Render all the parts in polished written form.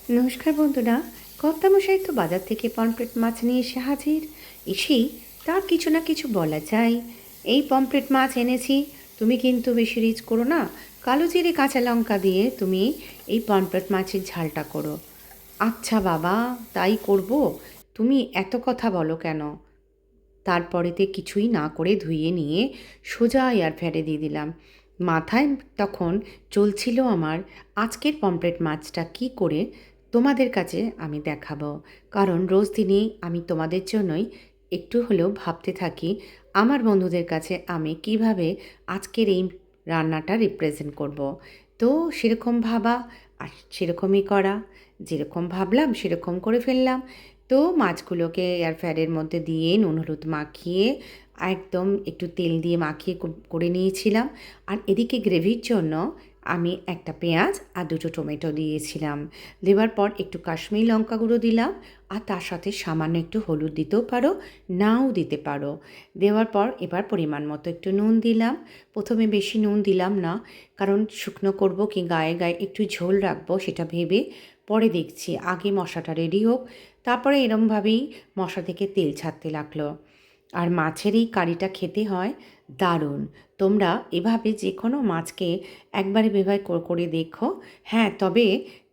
নমস্কার বন্ধুরা। কর্তামশাই তো বাজার থেকে পমফ্রেট মাছ নিয়ে এসে হাজির। এসেই তার কিছু না কিছু বলা চাই। এই পমফ্রেট মাছ এনেছি, তুমি কিন্তু বেশি রিচ করো না। কালো জিরে কাঁচা লঙ্কা দিয়ে তুমি এই পমফ্রেট মাছের ঝালটা করো। আচ্ছা বাবা, তাই করব। তুমি এত কথা বলো কেন? তারপরেতে কিছুই না করে ধুয়ে নিয়ে সোজা এয়ার ফ্রায়ারে দিয়ে দিলাম। মাথায় তখন চলছিল আমার আজকের পমফ্রেট মাছটা কী করে তোমাদের কাছে আমি দেখাবো। কারণ রোজ দিনই আমি তোমাদের জন্যই একটু হলেও ভাবতে থাকি আমার বন্ধুদের কাছে আমি কিভাবে আজকের এই রান্নাটা রিপ্রেজেন্ট করব। তো সেরকম ভাবা আর সেরকমই করা, যেরকম ভাবলাম সেরকম করে ফেললাম। তো মাছগুলোকে এয়ার ফ্রায়ারের মধ্যে দিয়ে নুন হলুদ মাখিয়ে একদম একটু তেল দিয়ে মাখিয়ে করে নিয়েছিলাম। আর এদিকে গ্রেভির জন্য আমি একটা পেঁয়াজ আর দুটো টমেটো দিয়েছিলাম। দেওয়ার পর একটু কাশ্মীরি লঙ্কা গুঁড়ো দিলাম, আর তার সাথে সামান্য একটু হলুদ দিতেও পারো, নাও দিতে পারো। দেওয়ার পর এবার পরিমাণ মতো একটু নুন দিলাম। প্রথমে বেশি নুন দিলাম না, কারণ শুকনো করব কি গায়ে গায়ে একটু ঝোল রাখবো সেটা ভেবে পরে দেখছি, আগে মশলাটা রেডি হোক। তারপরে এরমভাবেই মশলা থেকে তেল ছাড়তে লাগলো। আর মাছের এই কারিটা খেতে হয় দারুণ। তোমরা এভাবে যে কোনো মাছকে একবার এভাবে করে দেখো। হ্যাঁ, তবে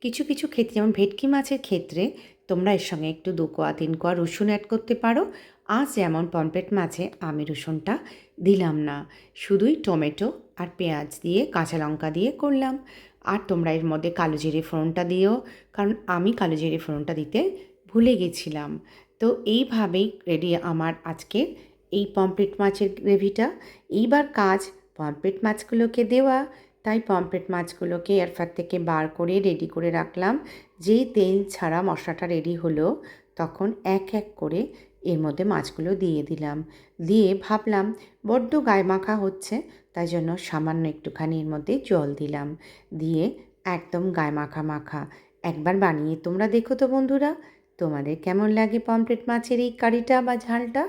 কিছু কিছু ক্ষেত্রে যেমন ভেটকি মাছের ক্ষেত্রে তোমরা এর সঙ্গে একটু 2 কোয়া 3 কোয়া রসুন অ্যাড করতে পারো। আজ যেমন পমফ্রেট মাছে আমি রসুনটা দিলাম না, শুধুই টমেটো আর পেঁয়াজ দিয়ে কাঁচা লঙ্কা দিয়ে করলাম। আর তোমরা এর মধ্যে কালো জিরে ফোড়নটা দিও, কারণ আমি কালো জিরে ফোড়নটা দিতে ভুলে গেছিলাম। তো এইভাবেই রেডি আমার আজকের এই পমফ্রেট মাছের গ্রেভিটা। এইবার কাজ পমফ্রেট মাছগুলোকে দেওয়া। তাই পমফ্রেট মাছগুলোকে এয়ার ফ্রায়ার থেকে বার করে রেডি করে রাখলাম। যেই তেল ছাড়া মশলাটা রেডি হলো, তখন এক এক করে এর মধ্যে মাছগুলো দিয়ে দিলাম। দিয়ে ভাবলাম বড্ড গায়ে মাখা হচ্ছে, তাই জন্য সামান্য একটুখানি এর মধ্যে জল দিলাম। দিয়ে একদম গায়ে মাখা মাখা। একবার বানিয়ে তোমরা দেখো তো বন্ধুরা, তোমাদের কেমন লাগে পমফ্রেট মাছের এই কারিটা বা ঝালটা?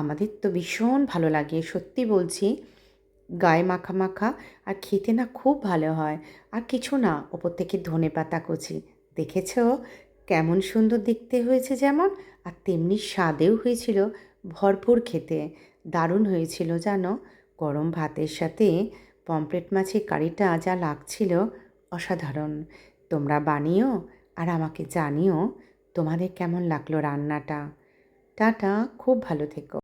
আমাদের তো ভীষণ ভালো লাগে, সত্যি বলছি। গায়ে মাখা মাখা আর খেতে না খুব ভালো হয়। আর কিছু না, ওপর থেকে ধনেপাতা কুচি। দেখেছো কেমন সুন্দর দেখতে হয়েছে যেমন, আর তেমনি স্বাদেও হয়েছিল। ভরপুর খেতে দারুণ হয়েছিল জানো। গরম ভাতের সাথে পমফ্রেট মাছের কারিটা যা লাগছিল, অসাধারণ। তোমরা বানিও আর আমাকে জানিও তোমাদের কেমন লাগলো রান্নাটা। টাটা, খুব ভালো থেকো।